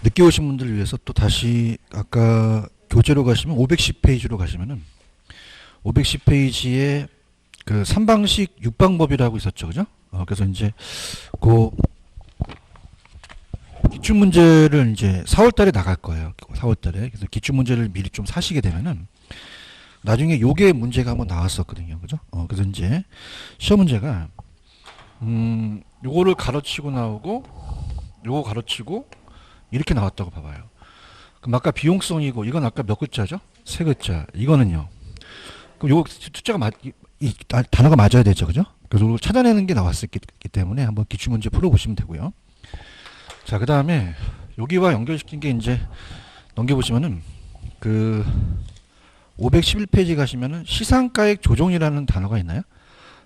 늦게 오신 분들을 위해서 또 다시 아까 교재로 가시면 510페이지로 가시면은 510페이지에 그 3방식 6방법이라고 있었죠. 그죠? 그래서 이제 그 기출 문제를 이제 4월 달에 나갈 거예요. 4월 달에. 그래서 기출 문제를 미리 좀 사시게 되면은 나중에 요게 문제가 한번 나왔었거든요. 그죠? 그래서 이제 시험 문제가 요거를 가로치고 나오고 요거 가로치고 이렇게 나왔다고 봐봐요. 그럼 아까 비용성이고 이건 아까 몇 글자죠? 세 글자. 이거는요. 그럼 요거 숫자가 이 단어가 맞아야 되죠. 그죠? 그래서 이걸 찾아내는 게 나왔었기 때문에 한번 기출문제 풀어보시면 되고요. 자, 그 다음에 여기와 연결시킨 게 이제 넘겨보시면은 그 511페이지 가시면은 시상가액 조정이라는 단어가 있나요?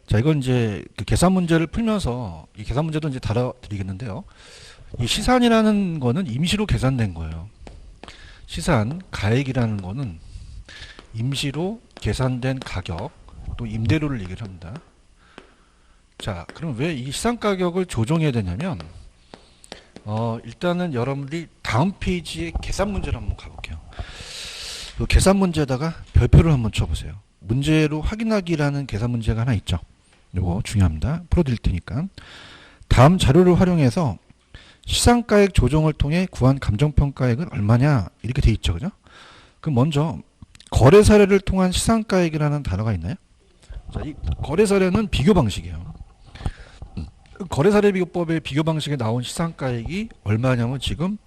자, 이건 이제 그 계산 문제를 풀면서 이 계산 문제도 이제 다뤄드리겠는데요. 이 시산이라는 거는 임시로 계산된 거예요. 시산, 가액이라는 거는 임시로 계산된 가격, 또 임대료를 얘기를 합니다. 자, 그럼 왜 이 시상 가격을 조정해야 되냐면, 일단은 여러분들이 다음 페이지에 계산 문제를 한번 가볼게요. 이 계산 문제에다가 별표를 한번 쳐보세요. 문제로 확인하기라는 계산 문제가 하나 있죠. 이거 중요합니다. 풀어드릴 테니까. 다음 자료를 활용해서 시상가액 조정을 통해 구한 감정평가액은 얼마냐 이렇게 돼 있죠. 그죠? 그럼 먼저 거래 사례를 통한 시상가액이라는 단어가 있나요? 자, 이 거래 사례는 비교 방식이에요. 거래 사례 비교법의 비교 방식에 나온 시상가액이 얼마냐면 지금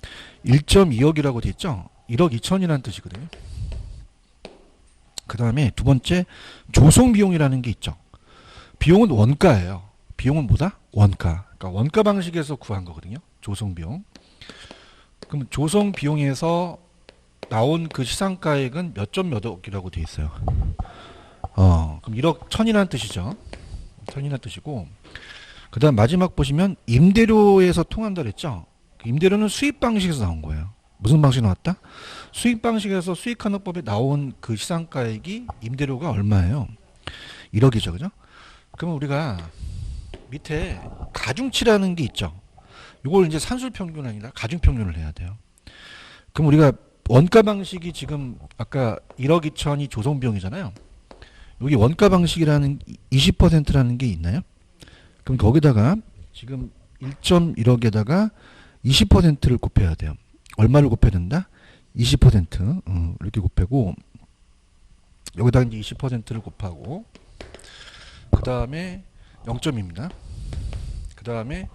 1.2억이라고 돼 있죠. 1억 2천이라는 뜻이거든요. 그 다음에 두 번째 조성 비용이라는 게 있죠. 비용은 원가예요. 비용은 뭐다? 원가. 그러니까 원가 방식에서 구한 거거든요. 조성 비용. 그럼 조성 비용에서 나온 그 시상가액은 몇 점 몇 억이라고 돼 있어요. 그럼 1억 천이라는 뜻이죠. 천이라는 뜻이고, 그 다음 마지막 보시면 임대료에서 통한다 그랬죠. 임대료는 수입 방식에서 나온 거예요. 무슨 방식이 나왔다? 수입 방식에서 수익환원법에 나온 그 시상가액이 임대료가 얼마예요? 1억이죠. 그죠? 그러면 우리가 밑에 가중치라는 게 있죠. 이걸 이제 산술평균 아니라 가중평균을 해야 돼요. 그럼 우리가 원가 방식이 지금 아까 1억 2천이 조성비용이잖아요. 여기 원가 방식이라는 20%라는 게 있나요? 그럼 거기다가 지금 1.1억에다가 20%를 곱해야 돼요. 얼마를 곱해야 된다? 20%. 이렇게 곱하고 여기다가 이제 20%를 곱하고 그 다음에 0점입니다. 그 다음에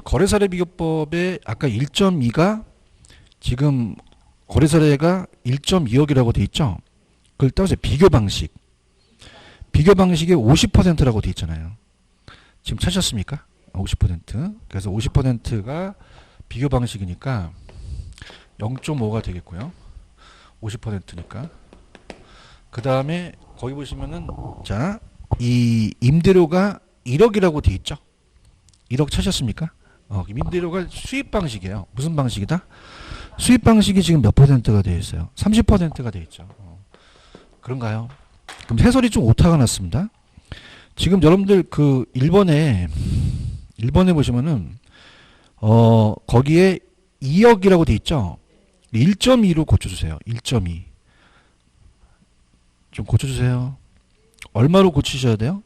거래사례 비교법에 아까 1.2가 지금 거래사례가 1.2억이라고 돼 있죠. 그걸 따라서 비교 방식. 비교 방식에 50%라고 돼 있잖아요. 지금 찾으셨습니까? 50%. 그래서 50%가 비교 방식이니까 0.5가 되겠고요. 50%니까. 그 다음에 거기 보시면은 자, 이 임대료가 1억이라고 돼 있죠. 1억 찾으셨습니까? 임대료가 수입 방식이에요. 무슨 방식이다? 수입 방식이 지금 몇 %가 되어 있어요? 30%가 되어 있죠. 그런가요? 그럼 해설이 좀 오타가 났습니다. 지금 여러분들 그 1번에 보시면은 거기에 2억이라고 돼 있죠. 1.2로 고쳐주세요. 1.2 좀 고쳐주세요. 얼마로 고치셔야 돼요?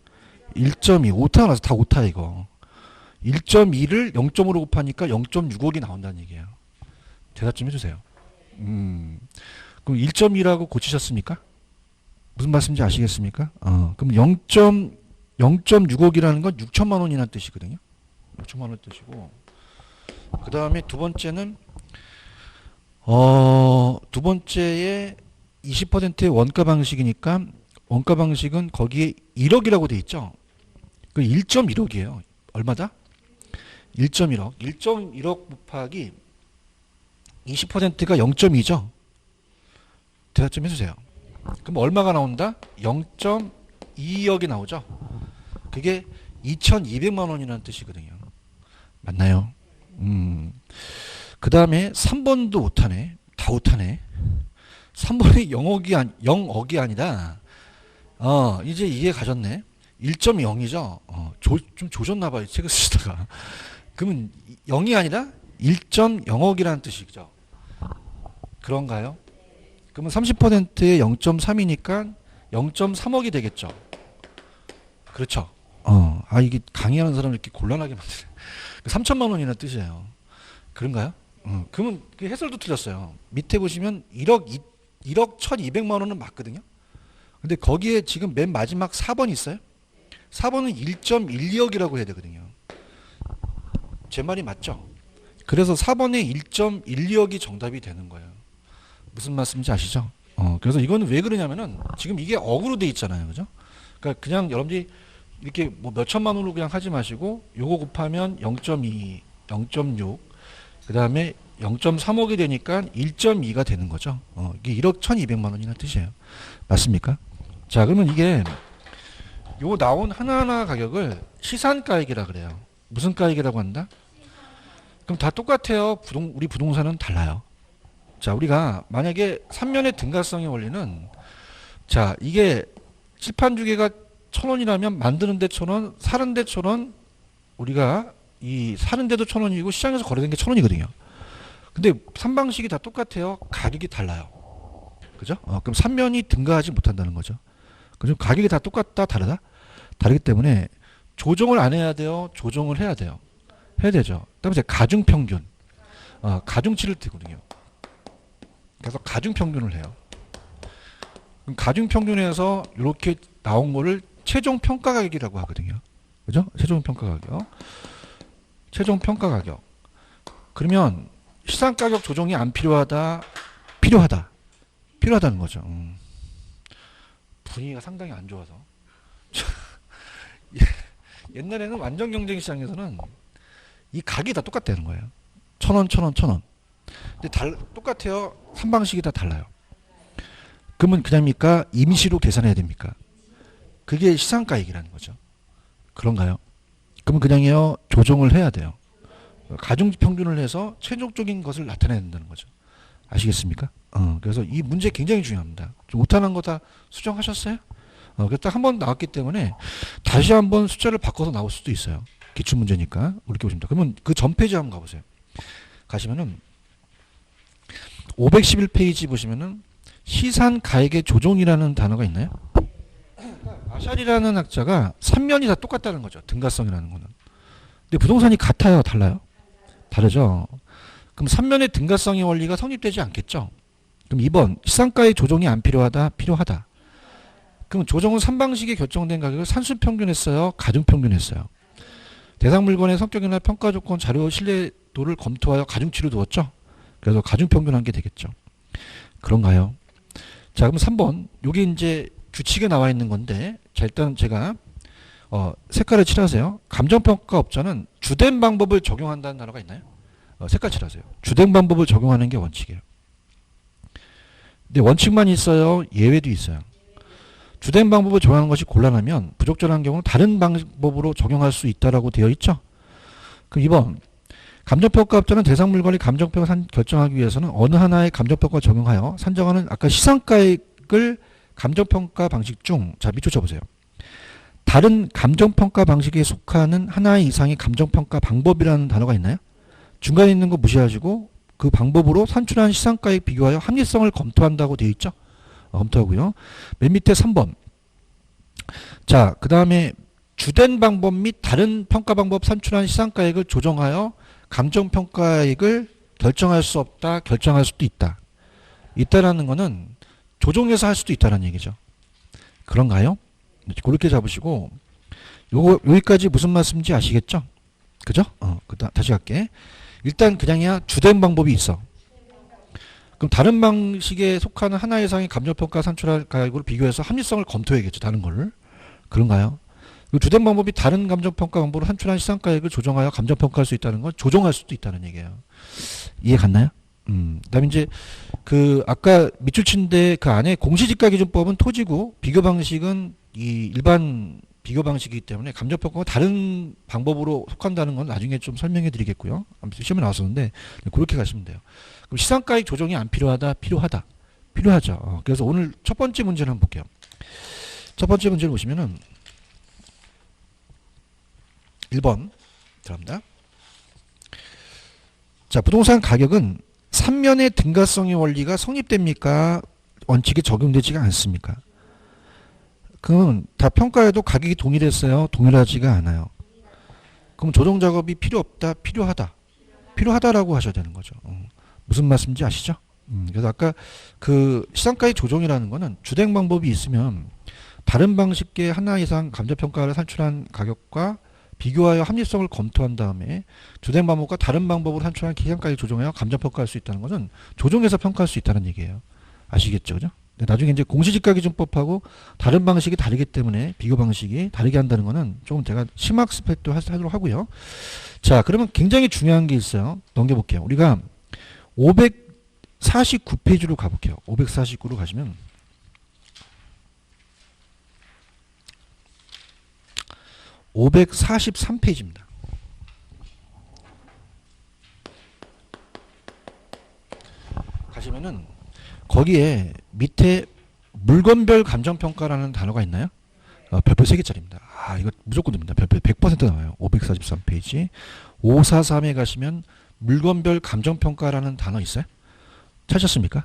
1.2 오타가 나서 다 오타 이거. 1.2를 0.5로 곱하니까 0.6억이 나온다는 얘기예요. 대답 좀 해주세요. 그럼 1.2라고 고치셨습니까? 무슨 말씀인지 아시겠습니까? 그럼 0.6억이라는 건 6천만 원이라는 뜻이거든요. 6천만 원 뜻이고, 그 다음에 두 번째는 두 번째에 20%의 원가 방식이니까 원가 방식은 거기에 1억이라고 돼 있죠. 그 1.1억이에요. 얼마다? 1.1억. 1.1억 곱하기 20%가 0.2죠. 대답 좀 해주세요. 그럼 얼마가 나온다? 0.2억이 나오죠. 그게 2,200만 원이라는 뜻이거든요. 맞나요? 그 다음에 3번도 오타네. 다 오타네. 3번이 0억이 아니라 이제 이해 가셨네. 1.0이죠. 좀 조졌나봐요. 책을 쓰시다가. 그러면 0이 아니라 1.0억이라는 뜻이죠. 그런가요? 그러면 30%에 0.3이니까 0.3억이 되겠죠. 그렇죠. 이게 강의하는 사람을 이렇게 곤란하게 만드네. 3천만 원이라는 뜻이에요. 그런가요? 그러면 그 해설도 틀렸어요. 밑에 보시면 1억 1,200만 원은 맞거든요. 근데 거기에 지금 맨 마지막 4번 있어요? 4번은 1.12억이라고 해야 되거든요. 제 말이 맞죠? 그래서 4번에 1.12억이 정답이 되는 거예요. 무슨 말씀인지 아시죠? 그래서 이거는 왜 그러냐면은 지금 이게 억으로 돼 있잖아요. 그죠? 그러니까 그냥 여러분들이 이렇게 뭐 몇천만 원으로 그냥 하지 마시고 요거 곱하면 0.2, 0.6, 그 다음에 0.3억이 되니까 1.2가 되는 거죠. 이게 1억 1,200만 원이라는 뜻이에요. 맞습니까? 자, 그러면 이게 요 나온 하나하나 가격을 시산가액이라 그래요. 무슨 가액이라고 한다? 그럼 다 똑같아요. 우리 부동산은 달라요. 자, 우리가 만약에 3년의 등가성의 원리는 자, 이게 칠판 주계가 1,000원이라면 만드는데 1,000원, 사는데 1,000원, 우리가 이 사는데도 1,000원이고 시장에서 거래된 게 1,000원이거든요. 근데 3방식이 다 똑같아요. 가격이 달라요. 그죠? 그럼 3년이 등가하지 못한다는 거죠. 그죠? 가격이 다 똑같다, 다르다? 다르기 때문에 조정을 안 해야 돼요? 조정을 해야 돼요? 해야 되죠. 그다음에 이제 가중평균. 가중치를 뜨거든요. 그래서 가중평균을 해요. 그럼 가중평균에서 이렇게 나온 거를 최종평가가격이라고 하거든요. 그죠? 최종평가가격. 최종평가가격. 그러면 시장가격 조정이 안 필요하다? 필요하다. 필요하다는 거죠. 분위기가 상당히 안 좋아서. 옛날에는 완전 경쟁 시장에서는 이 각이 다 똑같다는 거예요. 1,000원, 1,000원, 1,000원. 근데 똑같아요. 3방식이 다 달라요. 그러면 그냥입니까? 임시로 계산해야 됩니까? 그게 시장가액이라는 거죠. 그런가요? 그러면 그냥요 조정을 해야 돼요. 가중평균을 해서 최종적인 것을 나타내야 된다는 거죠. 아시겠습니까? 그래서 이 문제 굉장히 중요합니다. 좀 못하는 거 다 수정하셨어요? 그래서 딱 한 번 나왔기 때문에 다시 한번 숫자를 바꿔서 나올 수도 있어요. 기출문제니까. 이렇게 보십니다. 그러면 그 전 페이지 한번 가보세요. 가시면은 511페이지 보시면은 시산가액의 조정이라는 단어가 있나요? 아샬이라는 학자가 3년이 다 똑같다는 거죠. 등가성이라는 거는. 근데 부동산이 같아요? 달라요? 다르죠. 그럼 3년의 등가성의 원리가 성립되지 않겠죠. 그럼 2번 시장가의 조정이 안 필요하다? 필요하다. 그럼 조정은 3방식에 결정된 가격을 산수평균했어요? 가중평균했어요? 대상 물건의 성격이나 평가 조건, 자료 신뢰도를 검토하여 가중치를 두었죠. 그래서 가중평균한 게 되겠죠. 그런가요? 자, 그럼 3번. 요게 이제 규칙에 나와 있는 건데, 자, 일단 제가, 색깔을 칠하세요. 감정평가업자는 주된 방법을 적용한다는 단어가 있나요? 색깔 칠하세요. 주된 방법을 적용하는 게 원칙이에요. 근데 원칙만 있어요? 예외도 있어요. 주된 방법을 적용하는 것이 곤란하면 부적절한 경우는 다른 방법으로 적용할 수 있다라고 되어 있죠. 그럼 2번. 감정평가업자는 대상 물건의 감정평가 결정하기 위해서는 어느 하나의 감정평가를 적용하여 산정하는 아까 시상가액을 감정평가 방식 중, 자, 밑줄 쳐보세요. 다른 감정평가 방식에 속하는 하나의 이상의 감정평가 방법이라는 단어가 있나요? 중간에 있는 거 무시하시고 그 방법으로 산출한 시상가액 비교하여 합리성을 검토한다고 되어 있죠. 검토하고요. 맨 밑에 3번. 자, 그 다음에 주된 방법 및 다른 평가 방법 산출한 시상가액을 조정하여 감정평가액을 결정할 수 없다, 결정할 수도 있다. 있다라는 거는 조정해서 할 수도 있다는 얘기죠. 그런가요? 그렇게 잡으시고 여기까지 무슨 말씀인지 아시겠죠? 그죠? 다시 할게. 일단 그냥이야 주된 방법이 있어. 그럼 다른 방식에 속하는 하나 이상의 감정평가 산출할 가액으로 비교해서 합리성을 검토해야겠죠. 다른 거를. 그런가요? 주된 방법이 다른 감정평가 방법으로 산출한 시상가액을 조정하여 감정평가할 수 있다는 건 조정할 수도 있다는 얘기예요. 이해 갔나요? 그다음에 이제 그 아까 밑줄 친데 그 안에 공시지가기준법은 토지고 비교 방식은 이 일반 비교 방식이기 때문에 감정평가가 다른 방법으로 속한다는 건 나중에 좀 설명해 드리겠고요. 아무튼 시험에 나왔었는데 그렇게 가시면 돼요. 그럼 시상가액 조정이 안 필요하다? 필요하다. 필요하죠. 그래서 오늘 첫 번째 문제를 한번 볼게요. 첫 번째 문제를 보시면은 1번 들어갑니다. 자, 부동산 가격은 삼면의 등가성의 원리가 성립됩니까? 원칙에 적용되지가 않습니까? 그건 다 평가해도 가격이 동일했어요? 동일하지가 않아요. 그럼 조정 작업이 필요 없다? 필요하다? 필요하다라고 하셔야 되는 거죠. 무슨 말씀인지 아시죠? 그래서 아까 그 시장가의 조정이라는 거는 주된 방법이 있으면 다른 방식의 하나 이상 감정평가를 산출한 가격과 비교하여 합리성을 검토한 다음에 주된 방법과 다른 방법으로 산출한 시장가를 조정하여 감정평가할 수 있다는 것은 조정해서 평가할 수 있다는 얘기예요. 아시겠죠? 그죠? 나중에 이제 공시지가 기준법하고 다른 방식이 다르기 때문에 비교 방식이 다르게 한다는 것은 조금 제가 심학습도 하도록 하고요. 자, 그러면 굉장히 중요한 게 있어요. 넘겨볼게요. 우리가 549페이지로 가볼게요. 549로 가시면 543페이지입니다. 가시면은 거기에 밑에 물건별 감정평가라는 단어가 있나요? 별표 3개짜리입니다. 아, 이거 무조건 됩니다. 별표 100% 나와요. 543페이지. 543에 가시면 물건별 감정평가라는 단어 있어요? 찾았습니까?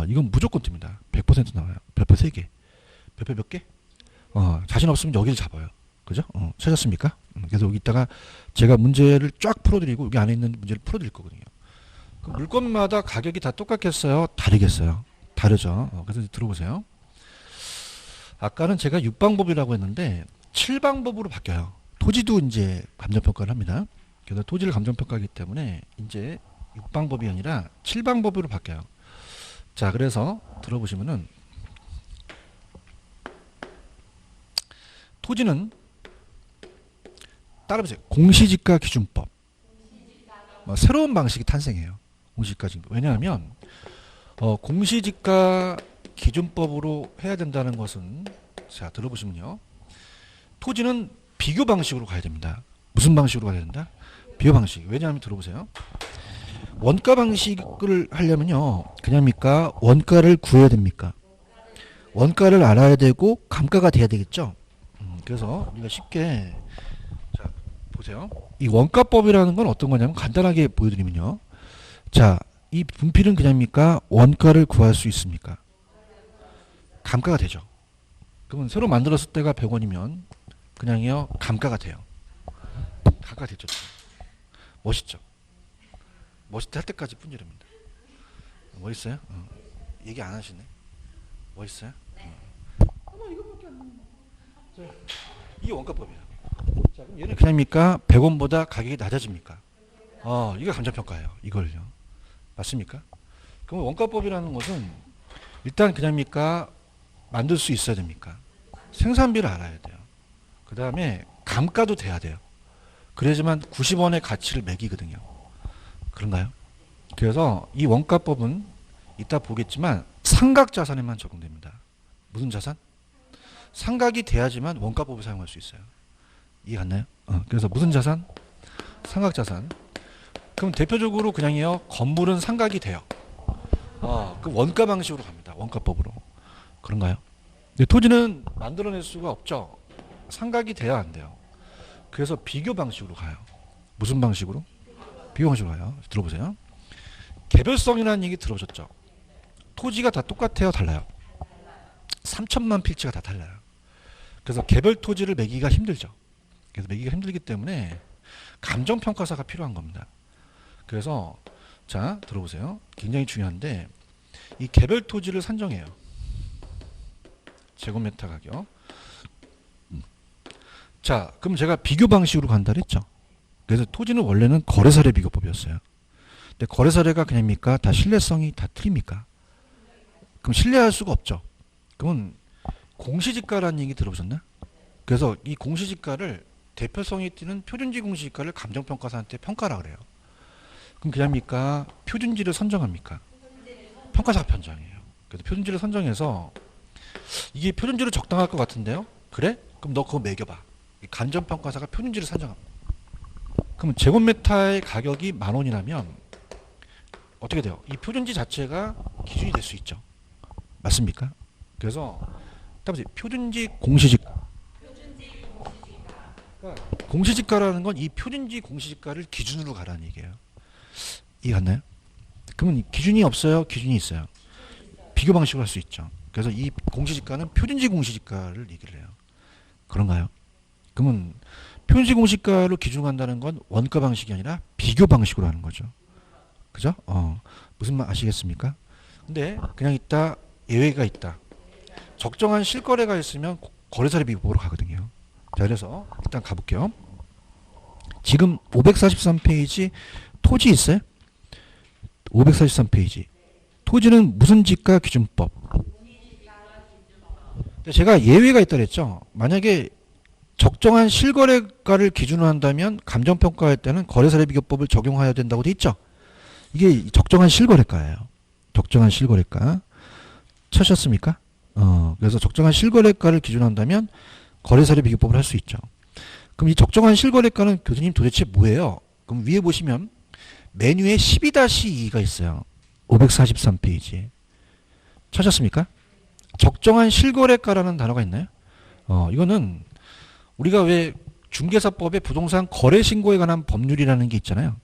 이건 무조건 뜹니다. 100% 나와요. 별표 3개. 별표 몇 개? 자신 없으면 여기를 잡아요. 그죠? 찾았습니까? 그래서 여기다가 제가 문제를 쫙 풀어드리고 여기 안에 있는 문제를 풀어드릴 거거든요. 그 물건마다 가격이 다 똑같겠어요? 다르겠어요? 다르죠. 그래서 들어보세요. 아까는 제가 6방법이라고 했는데 7방법으로 바뀌어요. 토지도 이제 감정평가를 합니다. 그래서 토지를 감정평가하기 때문에 이제 6방법이 아니라 7방법으로 바뀌어요. 자, 그래서 들어보시면은 토지는 따라보세요. 공시지가 기준법. 새로운 방식이 탄생해요. 공시지가 기준법. 왜냐하면 공시지가 기준법으로 해야 된다는 것은 자, 들어보시면요. 토지는 비교 방식으로 가야 됩니다. 무슨 방식으로 가야 된다? 비교 방식. 왜냐하면 들어보세요. 원가 방식을 하려면요. 그냥입니까? 원가를 구해야 됩니까? 원가를 알아야 되고 감가가 돼야 되겠죠. 그래서 우리가 쉽게 자, 보세요. 이 원가법이라는 건 어떤 거냐면 간단하게 보여드리면요. 자, 이 분필은 그냥입니까? 원가를 구할 수 있습니까? 감가가 되죠. 그러면 새로 만들었을 때가 100원이면 그냥요 감가가 돼요. 감가가 되죠. 멋있죠. 멋있다 할 때까지 뿐이랍니다. 멋있어요? 얘기 안 하시네. 멋있어요? 이거밖에 안 나온다. 이게 원가법이야. 자, 그럼 얘는 그냥입니까? 100원보다 가격이 낮아집니까? 이거 감정평가예요. 이걸요. 맞습니까? 그럼 원가법이라는 것은 일단 그냥입니까? 만들 수 있어야 됩니까? 생산비를 알아야 돼요. 그 다음에 감가도 돼야 돼요. 그래야지만 90원의 가치를 매기거든요. 그런가요? 그래서 이 원가법은 이따 보겠지만 상각자산에만 적용됩니다. 무슨 자산? 상각이 돼야지만 원가법을 사용할 수 있어요. 이해 갔나요? 그래서 무슨 자산? 상각자산. 그럼 대표적으로 그냥요 건물은 상각이 돼요. 그 원가 방식으로 갑니다. 원가법으로. 그런가요? 근데 토지는 만들어낼 수가 없죠. 상각이 돼야 안 돼요. 그래서 비교 방식으로 가요. 무슨 방식으로? 비교 방식으로 가요. 들어보세요. 개별성이라는 얘기 들어보셨죠? 토지가 다 똑같아요? 달라요? 3천만 필지가 다 달라요. 그래서 개별 토지를 매기기가 힘들죠. 그래서 매기기가 힘들기 때문에 감정평가사가 필요한 겁니다. 그래서 자 들어보세요. 굉장히 중요한데 이 개별 토지를 산정해요. 제곱미터 가격. 자, 그럼 제가 비교 방식으로 간다 그랬죠. 그래서 토지는 원래는 거래사례 비교법이었어요. 근데 거래사례가 그냥입니까? 다 신뢰성이 다 틀립니까? 그럼 신뢰할 수가 없죠. 그러면 공시지가라는 얘기 들어보셨나? 그래서 이 공시지가를 대표성이 띄는 표준지 공시지가를 감정평가사한테 평가라 그래요. 그럼 그냥입니까? 표준지를 선정합니까? 평가사가 편정해요. 그래서 표준지를 선정해서 이게 표준지로 적당할 것 같은데요? 그래? 그럼 너 그거 매겨봐. 감정평가사가 표준지를 선정합니다. 그럼 제곱미터의 가격이 10,000원이라면 어떻게 돼요? 이 표준지 자체가 기준이 될 수 있죠. 맞습니까? 그래서 따라서 표준지 공시지가. 그러니까 공시지가라는 건 이 표준지 공시지가를 기준으로 가라는 얘기예요. 이해 갔나요? 그러면 기준이 없어요? 기준이 있어요? 비교 방식으로 할 수 있죠. 그래서 이 공시지가는 표준지 공시지가를 얘기를 해요. 그런가요? 그러면 표준지 공시가로 기준을 한다는 건 원가 방식이 아니라 비교 방식으로 하는 거죠. 그죠? 무슨 말 아시겠습니까? 근데 그냥 있다 예외가 있다. 적정한 실거래가 있으면 거래사례 비교법으로 가거든요. 자, 그래서 일단 가볼게요. 지금 543페이지 토지 있어요? 543페이지. 토지는 무슨 지가 기준법? 제가 예외가 있다 그랬죠. 만약에 적정한 실거래가를 기준으로 한다면 감정평가할 때는 거래사례 비교법을 적용해야 된다고 돼 있죠. 이게 적정한 실거래가예요. 적정한 실거래가. 찾으셨습니까? 그래서 적정한 실거래가를 기준으로 한다면 거래사례 비교법을 할 수 있죠. 그럼 이 적정한 실거래가는 교수님 도대체 뭐예요? 그럼 위에 보시면 메뉴에 12-2가 있어요. 543페이지에. 찾았습니까? 적정한 실거래가라는 단어가 있나요? 이거는 우리가 왜 중개사법에 부동산 거래 신고에 관한 법률이라는 게 있잖아요.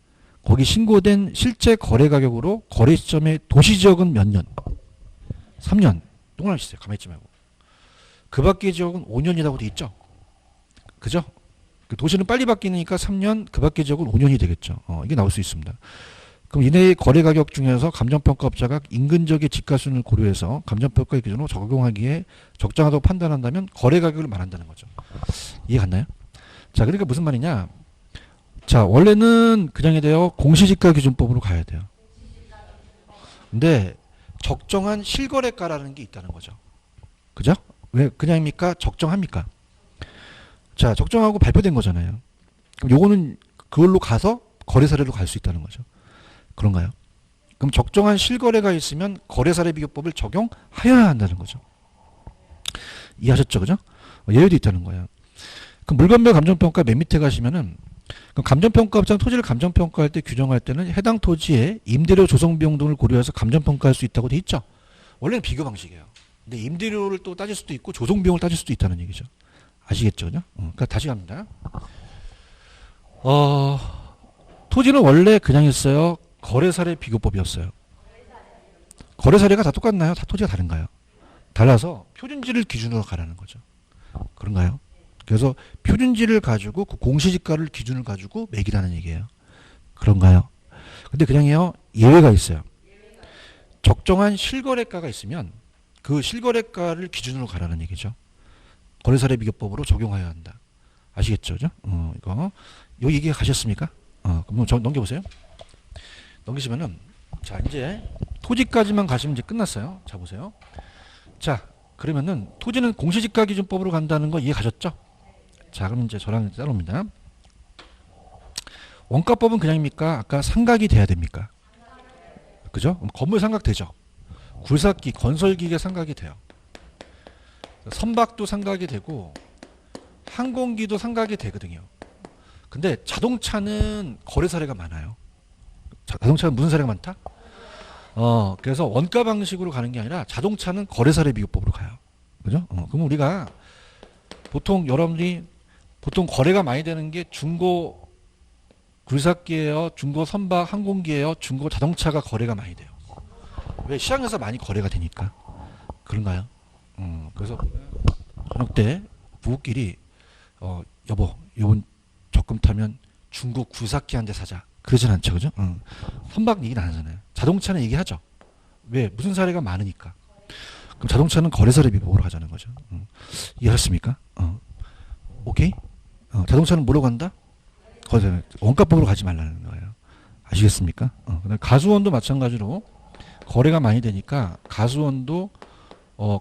거기 신고된 실제 거래 가격으로 거래 시점의 도시지역은 몇 년? 3년. 동그라미 치세요. 가만히 있지 말고. 그 밖의 지역은 5년이라고 돼 있죠. 그죠? 그 도시는 빨리 바뀌니까 3년, 그 밖의 지역은 5년이 되겠죠. 이게 나올 수 있습니다. 그럼 이내의 거래 가격 중에서 감정평가업자가 인근 지역의 집가순을 고려해서 감정평가의 기준으로 적용하기에 적정하다고 판단한다면 거래 가격을 말한다는 거죠. 이해 갔나요? 자, 그러니까 무슨 말이냐? 자, 원래는 그냥에 대해 공시지가 기준법으로 가야 돼요. 근데 적정한 실거래가라는 게 있다는 거죠. 그죠? 왜 그냥입니까? 적정합니까? 자, 적정하고 발표된 거잖아요. 그럼 요거는 그걸로 가서 거래사례로 갈 수 있다는 거죠. 그런가요? 그럼 적정한 실거래가 있으면 거래사례 비교법을 적용하여야 한다는 거죠. 이해하셨죠? 그죠? 예외도 있다는 거예요. 그럼 물건별 감정평가 맨 밑에 가시면은 그럼 감정평가업자는 토지를 감정평가할 때 규정할 때는 해당 토지의 임대료 조성비용 등을 고려해서 감정평가할 수 있다고 돼 있죠. 원래는 비교 방식이에요. 근데 임대료를 또 따질 수도 있고 조성비용을 따질 수도 있다는 얘기죠. 아시겠죠? 그죠? 그러니까 다시 갑니다. 토지는 원래 그냥 있어요. 거래사례 비교법이었어요. 거래사례가 다 똑같나요? 다 토지가 다른가요? 달라서 표준지를 기준으로 가라는 거죠. 그런가요? 그래서 표준지를 가지고 그 공시지가를 기준을 가지고 매기라는 얘기예요. 그런가요? 근데 그냥요 예외가 있어요. 적정한 실거래가가 있으면 그 실거래가를 기준으로 가라는 얘기죠. 거래사례 비교법으로 적용해야 한다. 아시겠죠? 그죠? 이거 요 얘기 가셨습니까? 그럼 저 넘겨보세요. 넘기시면은 자 이제 토지까지만 가시면 이제 끝났어요. 자 보세요. 자 그러면은 토지는 공시지가 기준법으로 간다는 거 이해 가셨죠? 자 그럼 이제 저랑 따라옵니다. 원가법은 그냥입니까? 아까 상각이 돼야 됩니까? 그죠? 건물 상각 되죠. 굴삭기, 건설기계 상각이 돼요. 선박도 상각이 되고 항공기도 상각이 되거든요. 근데 자동차는 거래 사례가 많아요. 자동차는 무슨 사례가 많다? 그래서 원가 방식으로 가는 게 아니라 자동차는 거래 사례 비교법으로 가요. 그죠? 그럼 우리가 보통 여러분들이 보통 거래가 많이 되는 게 중고 굴삭기예요, 중고 선박 항공기예요, 중고 자동차가 거래가 많이 돼요. 왜 시장에서 많이 거래가 되니까 그런가요? 그래서 저녁 때 부부끼리 여보 이번 적금 타면 중국 굴삭기 한 대 사자 그러진 않죠, 그죠? 선박 얘기는 안 하잖아요. 자동차는 얘기하죠. 왜 무슨 사례가 많으니까. 그럼 자동차는 거래사례 비법으로 가자는 거죠. 이해하셨습니까? 오케이? 자동차는 뭐로 간다? 원가법으로 가지 말라는 거예요. 아시겠습니까? 그다음에 가수원도 마찬가지로 거래가 많이 되니까 가수원도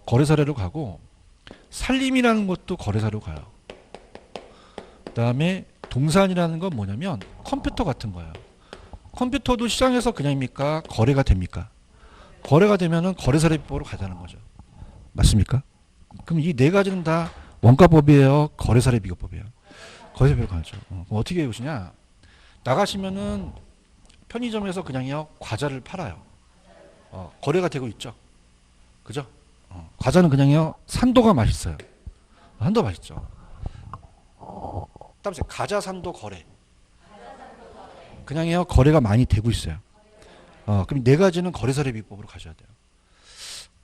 거래사례로 가고 산림이라는 것도 거래사례로 가요. 그다음에 동산이라는 건 뭐냐면 컴퓨터 같은 거예요. 컴퓨터도 시장에서 그냥입니까? 거래가 됩니까? 거래가 되면은 거래사례법으로 가자는 거죠. 맞습니까? 그럼 이 네 가지는 다 원가법이에요? 거래사례 비교법이에요? 거래사례 가죠. 그럼 어떻게 해보시냐? 나가시면은 편의점에서 그냥요 과자를 팔아요. 거래가 되고 있죠. 그죠? 과자는 그냥요 산도가 맛있어요. 산도 맛있죠. 따라서 가자 산도 거래. 그냥요 거래가 많이 되고 있어요. 그럼 네 가지는 거래사례 비교법으로 가셔야 돼요.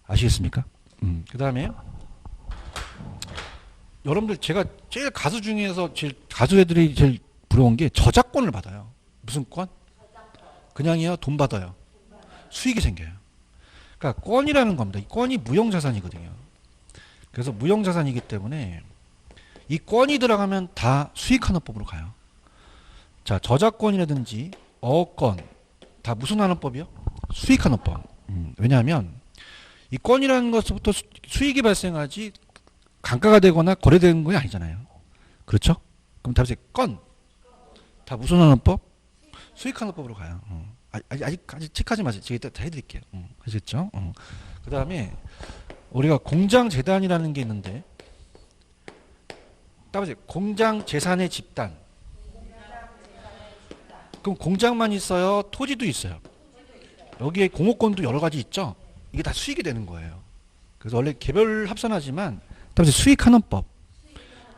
아시겠습니까? 그 다음에 여러분들 제가 제일 가수 중에서 제일 가수 애들이 제일 부러운 게 저작권을 받아요. 무슨 권? 그냥이요. 돈 받아요. 수익이 생겨요. 그러니까 건이라는 겁니다. 이 건이 무형자산이거든요. 그래서 무형자산이기 때문에 이 건이 들어가면 다 수익환원법으로 가요. 자, 저작권이라든지 어권 다 무슨 환원법이요? 수익환원법. 왜냐하면 이 건이라는 것부터 수익이 발생하지 감가가 되거나 거래되는 건 아니잖아요. 그렇죠? 그럼 답이 건. 다 무슨 환원법? 수익환원법으로 가요. 아직 체크하지 마세요. 제가 이따 다 해드릴게요. 아시겠죠? 그 다음에 우리가 공장재단이라는 게 있는데 따라서 공장재산의 집단. 그럼 공장만 있어요? 토지도 있어요? 여기에 공업권도 여러 가지 있죠? 이게 다 수익이 되는 거예요. 그래서 원래 개별 합산하지만 따라서 수익환원법.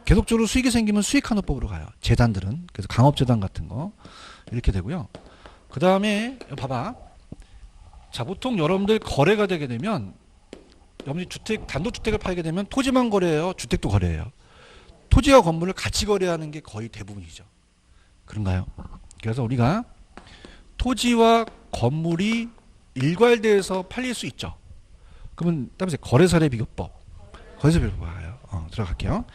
계속적으로 수익이 생기면 수익환원법으로 가요. 재단들은. 그래서 강업재단 같은 거 이렇게 되고요. 그 다음에 봐봐. 자, 보통 여러분들 거래가 되게 되면 여러분들이 단독주택을 팔게 되면 토지만 거래해요? 주택도 거래해요? 토지와 건물을 같이 거래하는 게 거의 대부분이죠. 그런가요? 그래서 우리가 토지와 건물이 일괄돼서 팔릴 수 있죠. 그러면 따라서 거래사례 비교법. 거래사례 비교법 가요. 들어갈게요.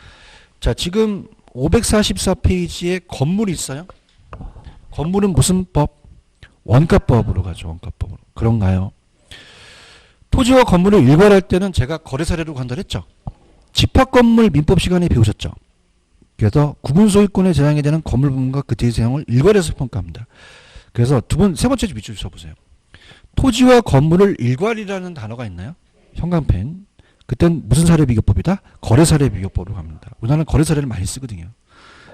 자, 지금 544페이지에 건물이 있어요. 건물은 무슨 법? 원가법으로 가죠. 원가법으로. 그런가요? 토지와 건물을 일괄할 때는 제가 거래사례로 간다 했죠. 집합건물 민법 시간에 배우셨죠. 그래서 구분소유권에 제한이 되는 건물 부분과 그 뒤의 사용을 일괄해서 평가합니다. 그래서 세 번째 밑줄 쳐보세요. 토지와 건물을 일괄이라는 단어가 있나요? 형광펜. 그땐 무슨 사례 비교법이다? 거래사례 비교법으로 갑니다. 우리나라는 거래사례를 많이 쓰거든요.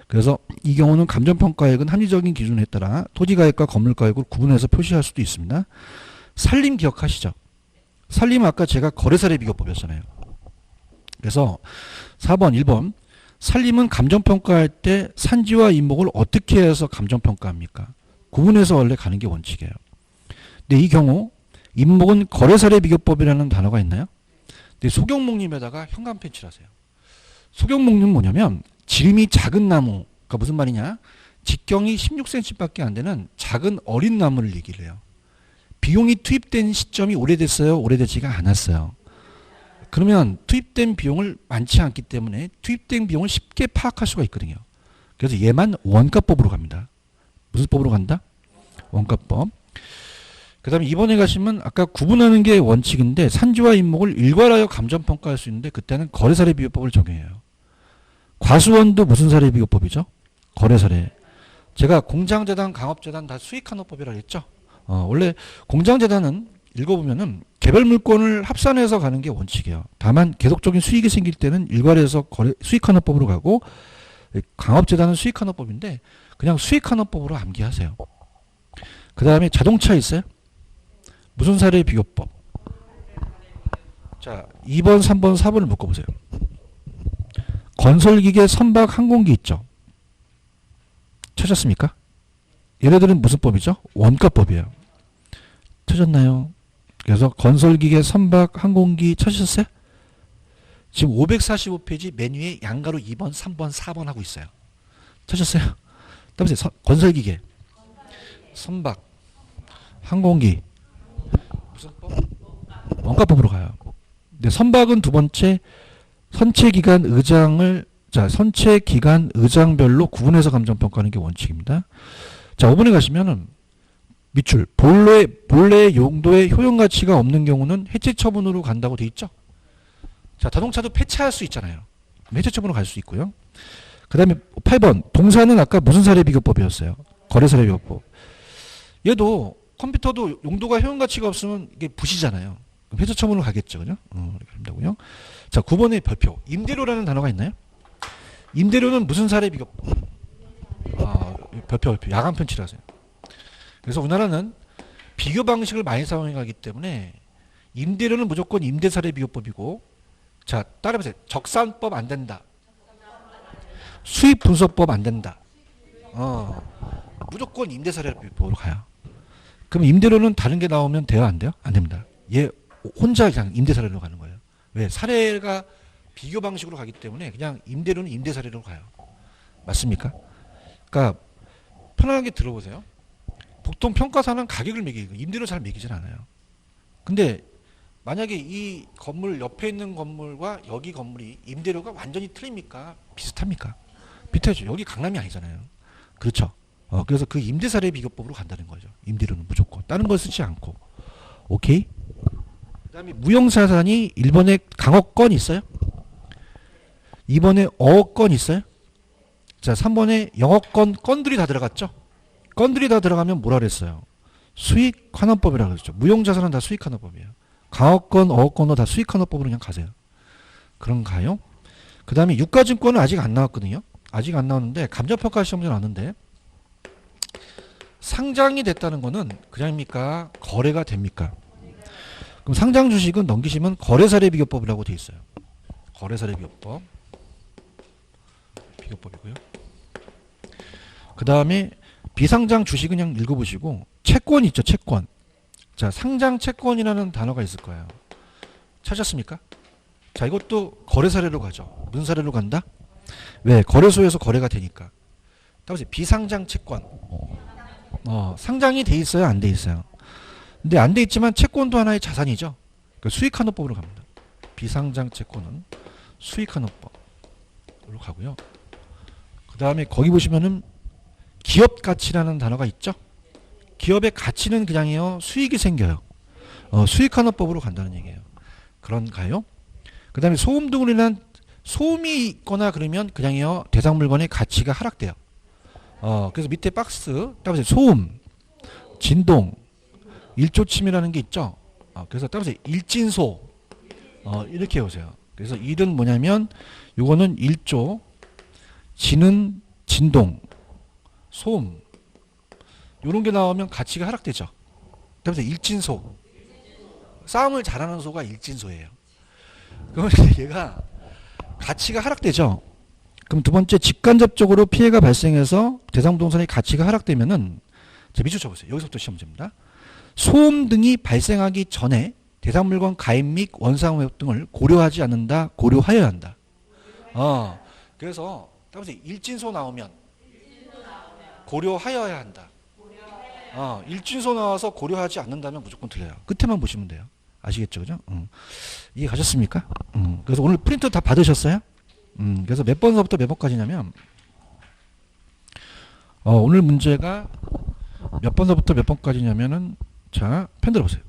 그래서 이 경우는 감정평가액은 합리적인 기준에 따라 토지가액과 건물가액을 구분해서 표시할 수도 있습니다. 살림 기억하시죠? 살림은 아까 제가 거래사례 비교법이었잖아요. 그래서 4번, 1번 살림은 감정평가할 때 산지와 임목을 어떻게 해서 감정평가합니까? 구분해서 원래 가는 게 원칙이에요. 근데 이 경우 임목은 거래사례 비교법이라는 단어가 있나요? 근데 소경목림에다가 형광펜 칠하세요. 소경목림은 뭐냐면 지름이 작은 나무, 그러니까 무슨 말이냐? 직경이 16cm밖에 안 되는 작은 어린 나무를 얘기를 해요. 비용이 투입된 시점이 오래됐어요? 오래되지가 않았어요? 그러면 투입된 비용을 많지 않기 때문에 투입된 비용을 쉽게 파악할 수가 있거든요. 그래서 얘만 원가법으로 갑니다. 무슨 법으로 간다? 원가법. 그 다음에 이번에 가시면 아까 구분하는 게 원칙인데 산지와 임목을 일괄하여 감정평가할 수 있는데 그때는 거래사례 비교법을 적용해요. 과수원도 무슨 사례 비교법이죠? 거래사례. 제가 공장재단, 강업재단 다 수익환원법이라고 했죠? 원래 공장재단은 읽어보면은 개별 물건을 합산해서 가는 게 원칙이에요. 다만 계속적인 수익이 생길 때는 일괄해서 수익환원법으로 가고 강업재단은 수익환원법인데 그냥 수익환원법으로 암기하세요. 그 다음에 자동차 있어요? 무슨 사례 비교법? 자, 2번, 3번, 4번을 묶어보세요. 건설기계, 선박, 항공기 있죠? 찾았습니까? 얘네들은 무슨 법이죠? 원가법이에요. 찾았나요? 그래서 건설기계, 선박, 항공기 찾으셨어요? 지금 545페이지 맨 위에 양가로 2번, 3번, 4번 하고 있어요. 찾았어요? 다음에 건설기계, 선박, 항공기 무슨 법? 원가법으로 가요. 근데 선박은 두 번째 선체기간 의장별로 구분해서 감정평가하는 게 원칙입니다. 자, 5번에 가시면은 밑줄 본래의 용도에 효용가치가 없는 경우는 해체처분으로 간다고 돼 있죠. 자, 자동차도 폐차할 수 있잖아요. 해체처분으로 갈 수 있고요. 그 다음에 8번 동사는 아까 무슨 사례 비교법이었어요? 거래사례 비교법. 얘도 컴퓨터도 용도가 효용가치가 없으면 이게 부시잖아요. 그럼 해체처분으로 가겠죠. 그죠? 이렇게 한다고요. 자, 9번에 별표. 임대료라는 단어가 있나요? 임대료는 무슨 사례 비교법? 별표. 야간편 칠하세요. 그래서 우리나라는 비교 방식을 많이 사용하기 때문에 임대료는 무조건 임대사례 비교법이고, 자, 따라해보세요. 적산법 안 된다. 수익분석법 안 된다. 무조건 임대사례 비교법으로 가요. 그럼 임대료는 다른 게 나오면 돼요, 안 돼요? 안 됩니다. 얘 혼자 그냥 임대사례로 가는 거예요. 왜? 사례가 비교 방식으로 가기 때문에 그냥 임대료는 임대사례로 가요. 맞습니까? 그러니까 편하게 들어보세요. 보통 평가사는 가격을 매기고 임대료 잘 매기진 않아요. 근데 만약에 이 건물 옆에 있는 건물과 여기 건물이 임대료가 완전히 틀립니까? 비슷합니까? 비슷하죠. 여기 강남이 아니잖아요. 그렇죠. 그래서 그 임대사례 비교법으로 간다는 거죠. 임대료는 무조건. 다른 거 쓰지 않고. 오케이? 그 다음에 무형자산이 1번에 강업권 있어요? 2번에 어업권 있어요? 자, 3번에 영업권, 건들이 다 들어갔죠? 건들이 다 들어가면 뭐라 그랬어요? 수익환원법이라고 그랬죠. 무형자산은 다 수익환원법이에요. 강업권, 어업권도 다 수익환원법으로 그냥 가세요. 그런가요? 그 다음에 유가증권은 아직 안 나왔거든요. 아직 안 나왔는데 감정평가 시험에 나왔는데 상장이 됐다는 거는 그냥입니까? 거래가 됩니까? 그럼 상장 주식은 넘기시면 거래사례 비교법이라고 돼 있어요. 거래사례 비교법. 비교법이고요. 그 다음에 비상장 주식은 그냥 읽어보시고 채권 있죠. 채권. 자, 상장 채권이라는 단어가 있을 거예요. 찾았습니까? 자, 이것도 거래 사례로 가죠. 무슨 사례로 간다? 왜? 거래소에서 거래가 되니까. 따라서 비상장 채권. 상장이 돼 있어요? 안 돼 있어요? 근데 안 돼 있지만 채권도 하나의 자산이죠. 그러니까 수익환원법으로 갑니다. 비상장 채권은 수익환원법으로 가고요. 그 다음에 거기 보시면은 기업 가치라는 단어가 있죠. 기업의 가치는 그냥이요. 수익이 생겨요. 수익환원법으로 간다는 얘기예요. 그런가요? 그 다음에 소음 등으로 소음이 있거나 그러면 그냥이요. 대상 물건의 가치가 하락돼요. 그래서 밑에 박스 따라서 소음, 진동, 일조침이라는 게 있죠. 그래서 따라서 일진소 이렇게 해오세요. 그래서 일은 뭐냐면 요거는 일조, 진은 진동, 소음 요런 게 나오면 가치가 하락되죠. 그래서 일진소, 싸움을 잘하는 소가 일진소예요. 그러면 얘가 가치가 하락되죠. 그럼 두 번째 직간접적으로 피해가 발생해서 대상 부동산의 가치가 하락되면은 밑줄 쳐보세요. 여기서부터 시험 문제입니다. 소음 등이 발생하기 전에 대상 물건 가입 및 원상 회복 등을 고려하지 않는다. 고려하여야 한다. 그래서 따라서 일진소 나오면 고려하여야 한다. 일진소 나와서 고려하지 않는다면 무조건 틀려요. 끝에만 보시면 돼요. 아시겠죠? 그죠? 이해 가셨습니까? 그래서 오늘 프린트 다 받으셨어요? 그래서 몇 번서부터 몇 번까지냐면 오늘 문제가 몇 번서부터 몇 번까지냐면은 자, 펜 들어보세요.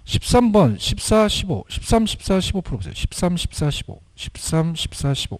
13번, 14, 15, 13, 14, 15 풀어보세요. 13, 14, 15, 13, 14, 15.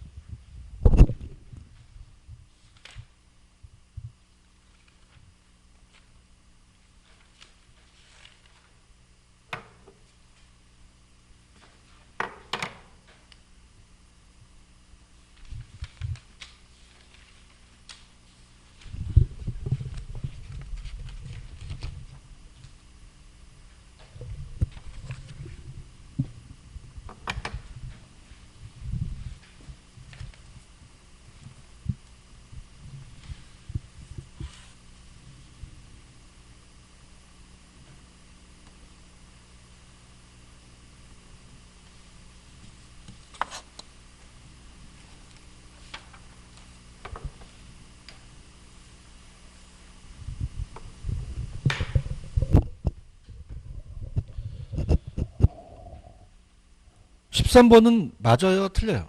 13번은 맞아요? 틀려요?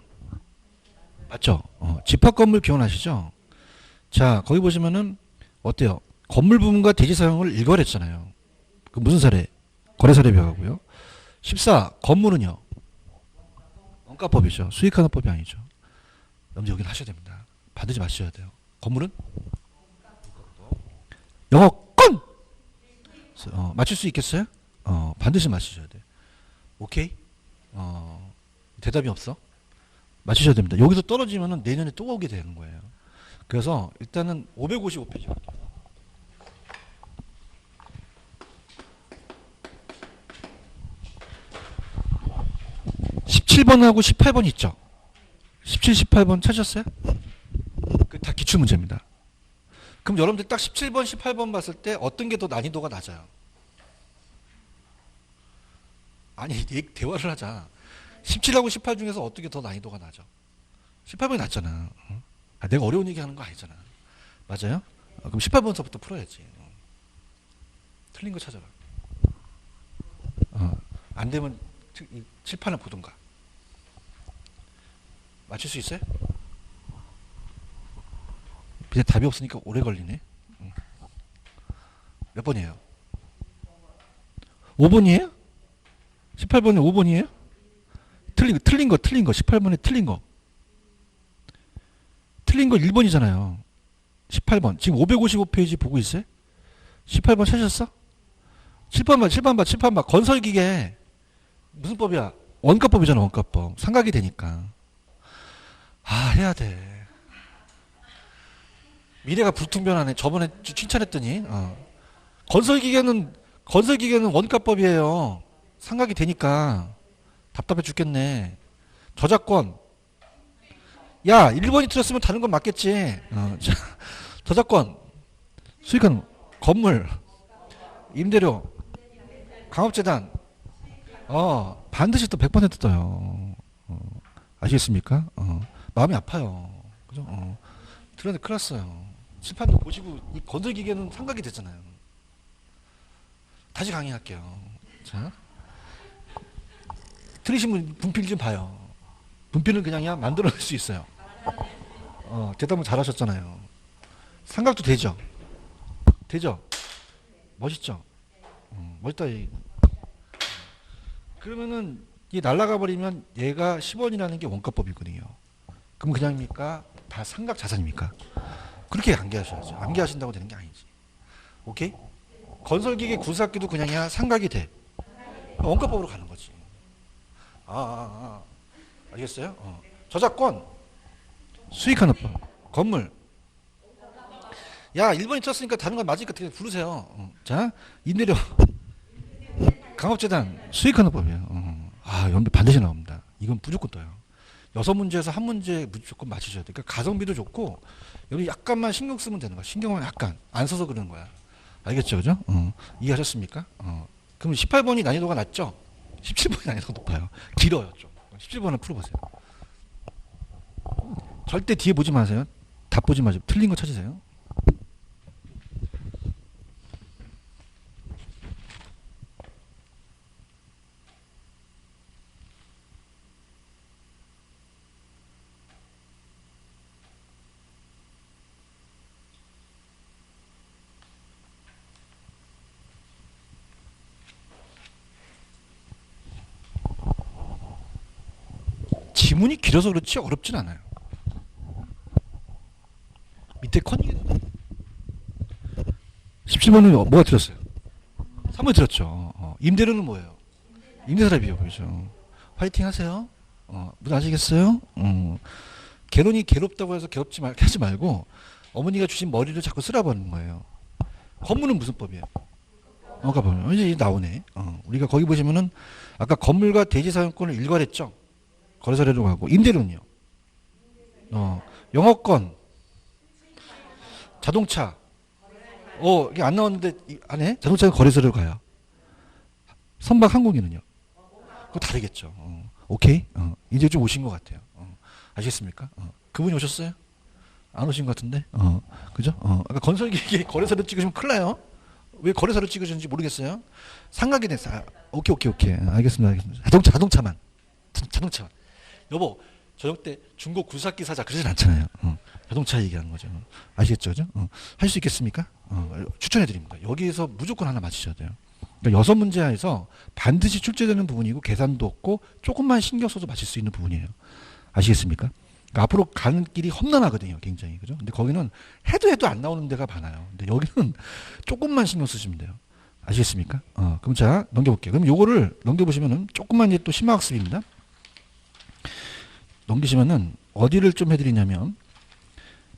맞죠? 집합 건물 기억나시죠? 자, 거기 보시면은 어때요? 건물 부분과 대지 사용을 일괄했잖아요. 그 무슨 사례? 거래 사례 벽하고요. 14. 건물은요? 원가법이죠. 수익환원법이 아니죠. 여러분들 여기는 하셔야 됩니다. 반드시 맞으셔야 돼요. 건물은? 영어권! 맞출 수 있겠어요? 반드시 맞추셔야 돼요. 오케이? 대답이 없어? 맞추셔야 됩니다. 여기서 떨어지면은 내년에 또 오게 되는 거예요. 그래서 일단은 555페이지 갈게요. 17번하고 18번 있죠? 17, 18번 찾으셨어요? 그 다 기출문제입니다. 그럼 여러분들 딱 17번, 18번 봤을 때 어떤 게 더 난이도가 낮아요? 아니, 대화를 하자. 17하고 18 중에서 어떤 게 더 난이도가 낮아? 18번이 낮잖아. 아, 내가 어려운 얘기 하는 거 아니잖아. 맞아요? 그럼 18번서부터 풀어야지. 틀린 거 찾아라. 안 되면 칠판을 보든가. 맞출 수 있어요? 근데 답이 없으니까 오래 걸리네. 몇 번이에요? 5번이에요? 18번에 5번이에요? 틀린 거. 18번에 틀린 거. 틀린 거 1번이잖아요. 18번. 지금 555페이지 보고 있어요? 18번 찾으셨어? 7번 봐. 건설기계. 무슨 법이야? 원가법이잖아, 원가법. 삼각이 되니까. 아, 해야 돼. 미래가 불투명하네. 저번에 칭찬했더니, 건설기계는 원가법이에요. 삼각이 되니까. 답답해 죽겠네. 저작권. 야, 1번이 틀렸으면 다른 건 맞겠지. 저작권. 수익은 건물. 임대료. 강업재단. 반드시 또 100% 떠요. 아시겠습니까? 마음이 아파요. 그죠? 들었는데 큰일 났어요. 칠판도 보시고, 이 건설기계는 삼각이 됐잖아요. 다시 강의할게요. 자. 틀리신 분 분필 좀 봐요. 분필은 그냥 만들어낼 수 있어요. 대답은 잘하셨잖아요. 삼각도 되죠? 되죠? 멋있죠? 멋있다. 그러면은 이 날아가 버리면 얘가 10원이라는 게 원가법이거든요. 그럼 그냥입니까? 다 삼각 자산입니까? 그렇게 암기하셔야죠. 암기하신다고 되는 게 아니지. 오케이? 건설기계 구사기도 그냥이야 삼각이 돼. 원가법으로 가는 거지. 알겠어요? 저작권, 수익하는 법, 건물. 야, 1번이 쳤으니까 다른 건 맞으니까 되게 부르세요. 자, 임대료, 강업재단, 수익하는 법이에요. 연배 반드시 나옵니다. 이건 무조건 떠요. 6문제에서 한 문제 무조건 맞추셔야 돼요. 그러니까 가성비도 좋고, 여기 약간만 신경 쓰면 되는 거야. 신경만 약간. 안 써서 그러는 거야. 알겠죠? 그죠? 이해하셨습니까? 그럼 18번이 난이도가 낮죠? 17번이 난이도가 높아요. 길어요, 좀. 17번을 풀어보세요. 절대 뒤에 보지 마세요. 답 보지 마세요. 틀린 거 찾으세요. 지문이 길어서 그렇지 어렵진 않아요. 밑에 컨닝 17번은 뭐가 들었어요? 3번 들었죠. 임대료는 뭐예요? 임대사례비요. 그렇죠. 화이팅 하세요. 무슨 아시겠어요? 개론이 괴롭다고 해서 하지 말고 어머니가 주신 머리를 자꾸 쓰라버리는 거예요. 건물은 무슨 법이에요? 가보면 이제 나오네. 우리가 거기 보시면은 아까 건물과 대지사용권을 일괄했죠. 거래사례로 가고 임대료는요. 영업권, 자동차. 이게 안 나왔는데 안에 자동차는 거래사례로 가요. 선박 항공기는요. 그거 다르겠죠. 오케이. 이제 좀 오신 것 같아요. 아시겠습니까? 그분이 오셨어요? 안 오신 것 같은데. 그죠? 아까 건설기계 거래사례 찍으시면 큰일 나요. 왜 거래사례 찍으셨는지 모르겠어요. 상각이 됐어. 오케이. 알겠습니다. 자동차만. 여보, 저녁 때 중고 굴삭기 사자 그러진 않잖아요. 자동차 얘기하는 거죠. 아시겠죠? 그죠? 할 수 있겠습니까? 추천해 드립니다. 여기에서 무조건 하나 맞히셔야 돼요. 그러니까 6문제 하에서 반드시 출제되는 부분이고 계산도 없고 조금만 신경 써서 맞힐 수 있는 부분이에요. 아시겠습니까? 그러니까 앞으로 가는 길이 험난하거든요. 굉장히. 그죠? 근데 거기는 해도 안 나오는 데가 많아요. 근데 여기는 조금만 신경 쓰시면 돼요. 아시겠습니까? 그럼 자, 넘겨볼게요. 그럼 요거를 넘겨보시면은 조금만 이제 또 심화학습입니다. 넘기시면은 어디를 좀 해드리냐면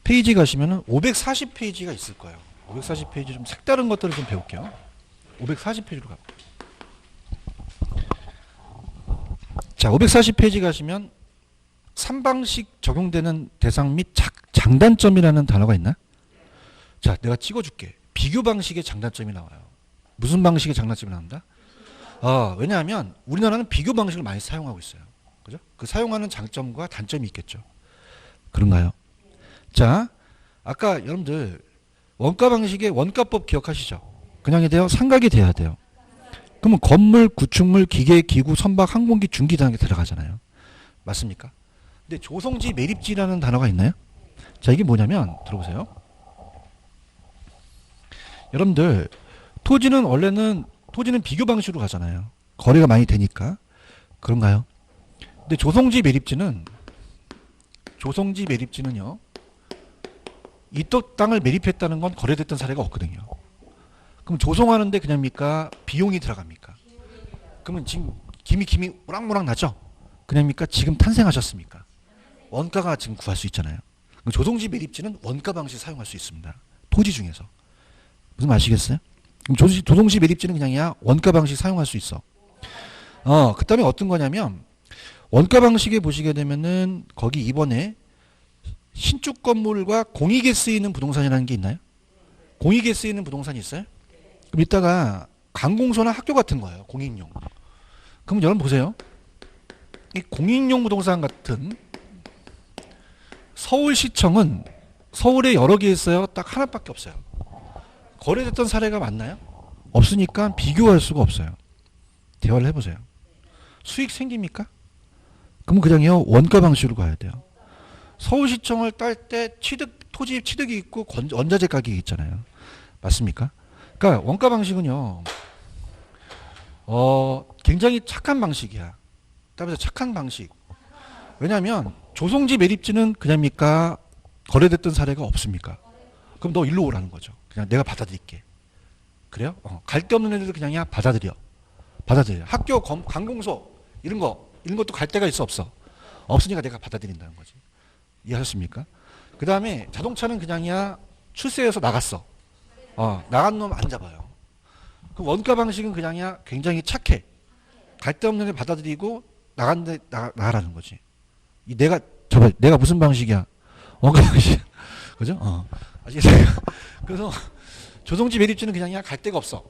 페이지 가시면은 540페이지가 있을 거예요. 540페이지 좀 색다른 것들을 좀 배울게요. 540페이지로 가. 자, 540페이지 가시면 3방식 적용되는 대상 및 장단점이라는 단어가 있나? 자, 내가 찍어줄게. 비교 방식의 장단점이 나와요. 무슨 방식의 장단점이 나온다? 왜냐하면 우리나라는 비교 방식을 많이 사용하고 있어요. 그죠? 그 사용하는 장점과 단점이 있겠죠. 그런가요? 자, 아까 여러분들 원가 방식의 원가법 기억하시죠? 그냥이 돼요? 삼각이 돼야 돼요. 그러면 건물, 구축물, 기계, 기구, 선박, 항공기, 중기 단계 들어가잖아요. 맞습니까? 근데 조성지 매립지라는 단어가 있나요? 자, 이게 뭐냐면 들어보세요. 여러분들 토지는 비교 방식으로 가잖아요. 거래가 많이 되니까. 그런가요? 근데 조성지 매립지는요. 이 땅을 매립했다는 건 거래됐던 사례가 없거든요. 그럼 조성하는데 그냥입니까? 비용이 들어갑니까? 그러면 지금 김이 오락모락 나죠? 그냥입니까? 지금 탄생하셨습니까? 원가가 지금 구할 수 있잖아요. 그럼 조성지 매립지는 원가 방식 사용할 수 있습니다. 토지 중에서. 무슨 말 아시겠어요? 그럼 조성지 매립지는 그냥이야 원가 방식 사용할 수 있어. 그 다음에 어떤 거냐면 원가 방식에 보시게 되면은 거기 이번에 신축 건물과 공익에 쓰이는 부동산이라는 게 있나요? 공익에 쓰이는 부동산이 있어요? 그럼 이따가 관공서나 학교 같은 거예요. 공익용. 그럼 여러분 보세요. 이 공익용 부동산 같은 서울시청은 서울에 여러 개 있어요. 딱 하나밖에 없어요. 거래됐던 사례가 많나요? 없으니까 비교할 수가 없어요. 대화를 해보세요. 수익 생깁니까? 그럼 그냥요 원가 방식으로 가야 돼요. 서울시청을 딸 때 토지 취득이 있고 원자재 가격이 있잖아요. 맞습니까? 그러니까 원가 방식은요. 굉장히 착한 방식이야. 따라서 착한 방식. 왜냐하면 조성지 매립지는 그냥입니까? 거래됐던 사례가 없습니까? 그럼 너 일로 오라는 거죠. 그냥 내가 받아들일게. 그래요? 갈 데 없는 애들도 그냥이야 받아들여. 학교, 관공서 이런 것도 갈 데가 있어 없어? 없으니까 내가 받아들인다는 거지. 이해하셨습니까? 그 다음에 자동차는 그냥이야 출세해서 나갔어. 나간 놈 안 잡아요. 그 원가 방식은 그냥이야 굉장히 착해. 갈 데 없는 애 받아들이고 나간데 나가라는 거지. 내가 무슨 방식이야? 원가 방식. 그죠? 아시겠어요? 그래서 조성지 매립지는 그냥이야 갈 데가 없어.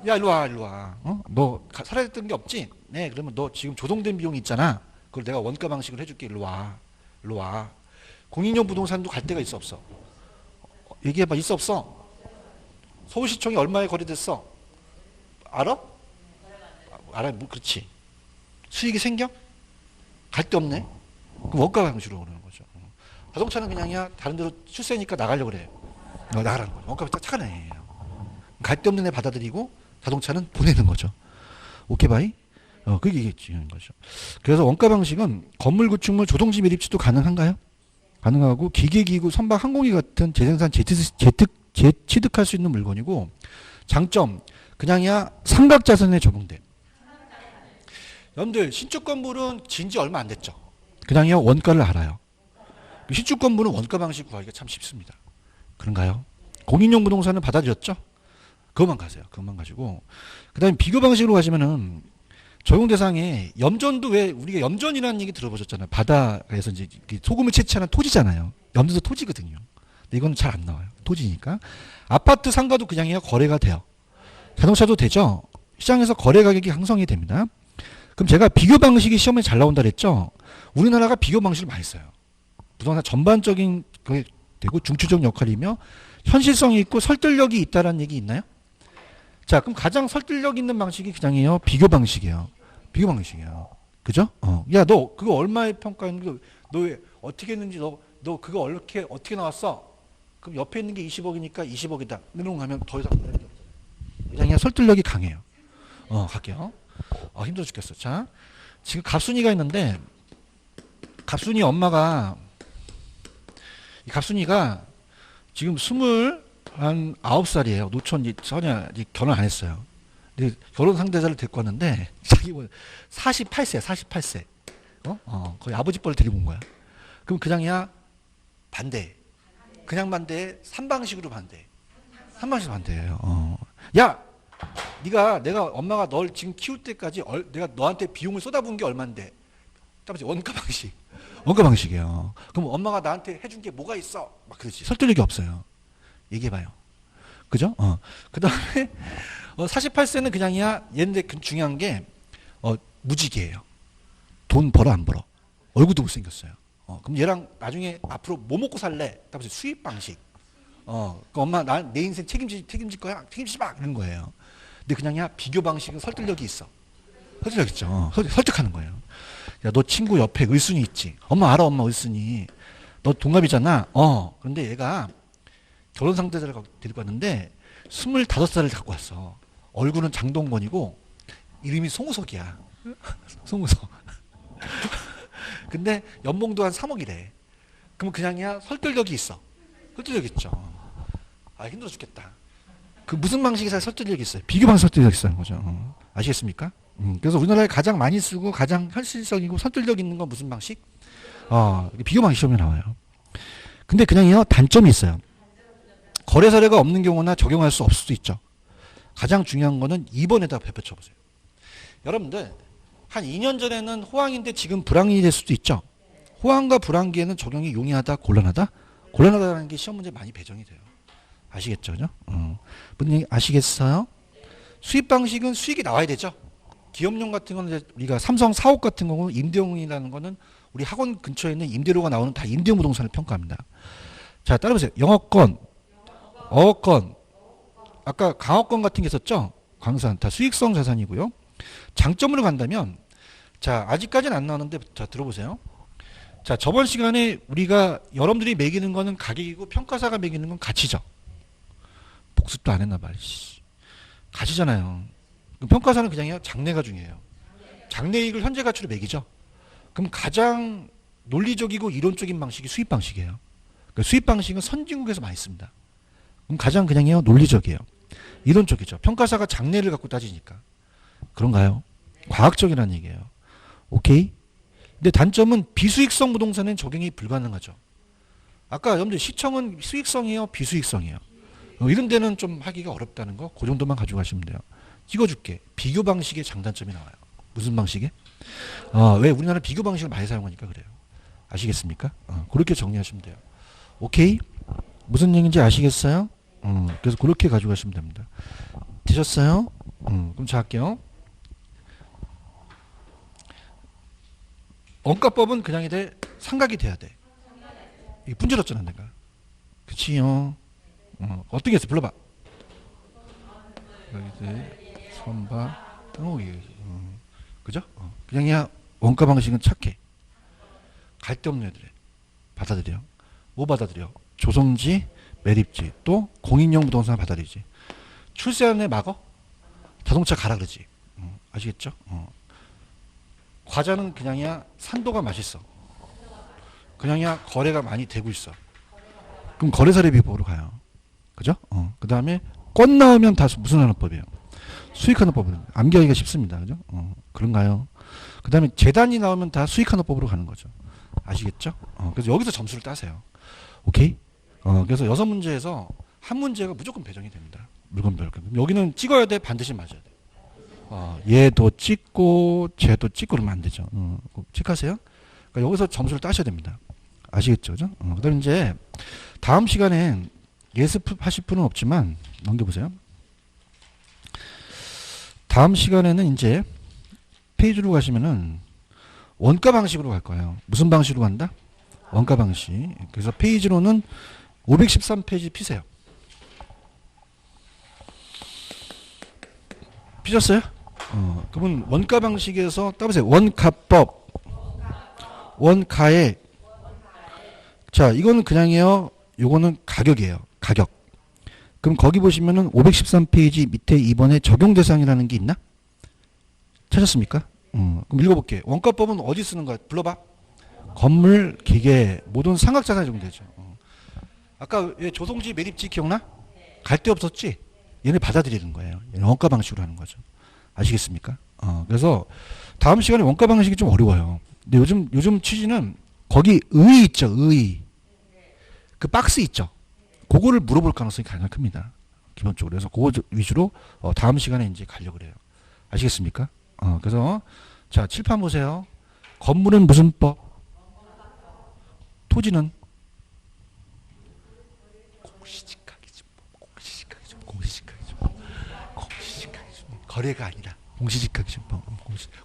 야 일로 와. 너 살아야 됐던 게 없지? 네. 그러면 너 지금 조성된 비용이 있잖아. 그걸 내가 원가 방식으로 해줄게. 일로 와. 공익용 부동산도 갈 데가 있어 없어? 얘기해봐. 있어 없어? 서울시청이 얼마에 거래됐어? 알아? 알아. 뭐 그렇지. 수익이 생겨? 갈 데 없네. 그럼 원가 방식으로 오는 거죠. 자동차는 그냥이야 다른 데로 출세니까 나가려고 그래. 나가라는 거죠. 원가 방식 착한 애예요. 갈 데 없는 애 받아들이고 자동차는 보내는 거죠. 오케이 바이? 그게 이게 거죠. 그래서 원가 방식은 건물, 구축물, 조성지 매립지도 가능한가요? 가능하고 기계기구, 선박, 항공기 같은 재생산, 재취득할 수 있는 물건이고 장점 그냥이야 삼각자산에 적용돼. 여러분들 신축 건물은 진지 얼마 안 됐죠. 그냥이야 원가를 알아요. 신축 건물은 원가 방식 구하기가 참 쉽습니다. 그런가요? 공인용 부동산은 받아들였죠? 그것만 가세요. 그것만 가지고 그 다음에 비교 방식으로 가시면은 적용 대상에 염전도 왜 우리가 염전이라는 얘기 들어보셨잖아요. 바다에서 이제 소금을 채취하는 토지잖아요. 염전도 토지거든요. 근데 이건 잘 안 나와요. 토지니까. 아파트 상가도 그냥이야 거래가 돼요. 자동차도 되죠. 시장에서 거래 가격이 형성이 됩니다. 그럼 제가 비교 방식이 시험에 잘 나온다 그랬죠. 우리나라가 비교 방식을 많이 써요. 부동산 전반적인 그게 되고 중추적 역할이며 현실성이 있고 설득력이 있다라는 얘기 있나요? 자, 그럼 가장 설득력 있는 방식이 그냥이에요. 비교 방식이에요. 비교 방식이에요. 그죠? 야, 너 그거 얼마에 평가했는데 너 왜 어떻게 했는지 너 그거 어떻게 나왔어? 그럼 옆에 있는 게 20억이니까 20억이다. 이런 거 하면 더 이상 그냥 설득력이 강해요. 갈게요. 힘들어 죽겠어. 자, 지금 갑순이가 있는데 갑순이 엄마가 이 갑순이가 지금 29살이에요. 노천 전혀 결혼 안 했어요. 근데 결혼 상대자를 데리고 왔는데 자기 48세. 거의 아버지 뻘 데리고 온 거야. 그럼 그냥이야 반대. 그냥 반대에 3방식으로 반대. 3방식으로 반대예요. 야, 내가 엄마가 널 지금 키울 때까지 내가 너한테 비용을 쏟아부은 게 얼만데? 원가 방식. 원가 방식이에요. 그럼 엄마가 나한테 해준 게 뭐가 있어? 막 그러지. 설득력이 없어요. 얘기해봐요. 그죠? 그 다음에 48세는 그냥이야. 얘인데 중요한 게 무직이에요. 돈 벌어 안 벌어. 얼굴도 못생겼어요. 그럼 얘랑 나중에 앞으로 뭐 먹고 살래? 딱 보세요. 수입 방식. 그 엄마 내 인생 책임질 거야? 책임지지 마! 이런 거예요. 근데 그냥이야 비교 방식은 설득력이 있어. 설득력 있죠. 설득하는 거예요. 야, 너 친구 옆에 을순이 있지? 엄마 알아, 엄마 을순이. 너 동갑이잖아. 그런데 얘가 결혼 상대자를 데리고 왔는데 25살을 갖고 왔어. 얼굴은 장동건이고 이름이 송우석이야. 송우석. 근데 연봉도 한 3억이래. 그럼 그냥이야 설득력이 있어. 설득력 있죠. 힘들어 죽겠다. 그 무슨 방식에서 설득력이 있어요? 비교 방식 설득력이 있다는 거죠. 아시겠습니까? 그래서 우리나라에 가장 많이 쓰고 가장 현실적이고 설득력 있는 건 무슨 방식? 비교 방식 시험에 나와요. 근데 그냥요 단점이 있어요. 거래 사례가 없는 경우나 적용할 수 없을 수도 있죠. 가장 중요한 거는 2번에다 펼쳐 보세요. 여러분들 한 2년 전에는 호황인데 지금 불황이 될 수도 있죠. 호황과 불황기에는 적용이 용이하다, 곤란하다? 곤란하다는 게 시험 문제 많이 배정이 돼요. 아시겠죠? 그죠? 무슨 얘기 아시겠어요? 수입 방식은 수익이 나와야 되죠. 기업용 같은 거는 이제 우리가 삼성 사옥 같은 경우는 임대용이라는 거는 우리 학원 근처에 있는 임대료가 나오는 다 임대용 부동산을 평가합니다. 자, 따라보세요. 영업권, 어업권, 아까 강업권 같은 게 있었죠? 광산, 다 수익성 자산이고요. 장점으로 간다면, 자, 아직까지는 안 나오는데, 자, 들어보세요. 자, 저번 시간에 우리가 여러분들이 매기는 거는 가격이고 평가사가 매기는 건 가치죠. 복습도 안 했나 봐. 가치잖아요. 평가사는 그냥요 장래가 중요해요. 장래이익을 현재 가치로 매기죠. 그럼 가장 논리적이고 이론적인 방식이 수입 방식이에요. 그러니까 수입 방식은 선진국에서 많이 씁니다. 그럼 가장 그냥요 논리적이에요. 이론적이죠. 평가사가 장래를 갖고 따지니까. 그런가요? 과학적이라는 얘기예요. 오케이? 근데 단점은 비수익성 부동산은 적용이 불가능하죠. 아까 여러분들 시청은 수익성이에요? 비수익성이에요? 이런 데는 좀 하기가 어렵다는 거, 그 정도만 가지고 가시면 돼요. 찍어줄게. 비교 방식의 장단점이 나와요. 무슨 방식에? 왜 우리나라 비교 방식을 많이 사용하니까 그래요. 아시겠습니까? 그렇게 정리하시면 돼요. 오케이? 무슨 얘기인지 아시겠어요? 그래서 그렇게 가지고 가시면 됩니다. 되셨어요? 그럼 자 할게요. 원가법은 그냥 이래 삼각이 돼야 돼. 이게 분질렀잖아 내가. 그치요? 어떻게 했어? 불러봐. 선바 그죠? 그냥이야 원가 방식은 착해. 갈데없는 애들에 받아들여. 뭐 받아들여? 조성지, 매립지, 또 공인용 부동산 받아들이지. 출세하는 애 막어? 자동차 가라 그러지. 아시겠죠? 과자는 그냥이야 산도가 맛있어. 그냥이야 거래가 많이 되고 있어. 그럼 거래사례비법으로 가요. 그죠? 그 다음에 권 나오면 다 무슨 하나법이에요? 수익하나법으로. 암기하기가 쉽습니다. 그죠? 그런가요? 그 다음에 재단이 나오면 다 수익하나법으로 가는 거죠. 아시겠죠? 그래서 여기서 점수를 따세요. 오케이? 그래서 6문제에서 한 문제가 무조건 배정이 됩니다. 물건별. 여기는 찍어야 돼? 반드시 맞아야 돼? 얘도 찍고, 쟤도 찍고 그러면 안 되죠. 체크하세요? 그러니까 여기서 점수를 따셔야 됩니다. 아시겠죠? 그죠? 그 다음에 이제 다음 시간엔 예습하실 분은 없지만 넘겨보세요. 다음 시간에는 이제 페이지로 가시면은 원가 방식으로 갈 거예요. 무슨 방식으로 간다? 원가 방식. 그래서 페이지로는 513페이지 피세요. 피셨어요? 그러면 원가 방식에서 따보세요. 원가법, 원가액. 자, 이거는 그냥이에요. 요거는 가격이에요. 가격. 그럼 거기 보시면은 513페이지 밑에 2번에 적용 대상이라는 게 있나? 찾았습니까? 그럼 읽어볼게요. 원가법은 어디 쓰는 거야? 불러봐. 건물, 기계, 모든 상각자산이 적용되죠. 아까 왜 조성지, 매립지 기억나? 갈 데 없었지? 얘네 받아들이는 거예요. 얘네 원가 방식으로 하는 거죠. 아시겠습니까? 그래서 다음 시간에 원가 방식이 좀 어려워요. 근데 요즘 취지는 거기 의 있죠, 의. 그 박스 있죠. 그거를 물어볼 가능성이 가장 큽니다. 기본적으로. 그래서 그거 위주로 다음 시간에 이제 가려고 그래요. 아시겠습니까? 그래서 자, 칠판 보세요. 건물은 무슨 법? 토지는 공시지가겠지. 거래가 아니라 공시지가기준법.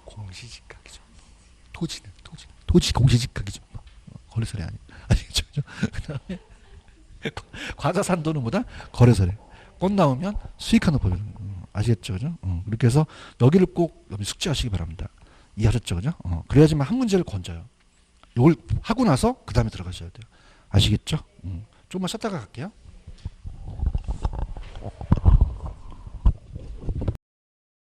공시지가기준법. 토지 공시지가기준법. 거래소래 아니. 아시겠죠? 그다음에 과자산도는 뭐다? 거래소래. 꽃 나오면 수익하는 법이에요. 아시겠죠? 그죠? 그렇게 해서 여기를 꼭 숙지하시기 바랍니다. 이해하셨죠? 그죠? 그래야지만 한 문제를 건져요. 이걸 하고 나서 그 다음에 들어가셔야 돼요. 아시겠죠? 조금만 쉬었다가 갈게요.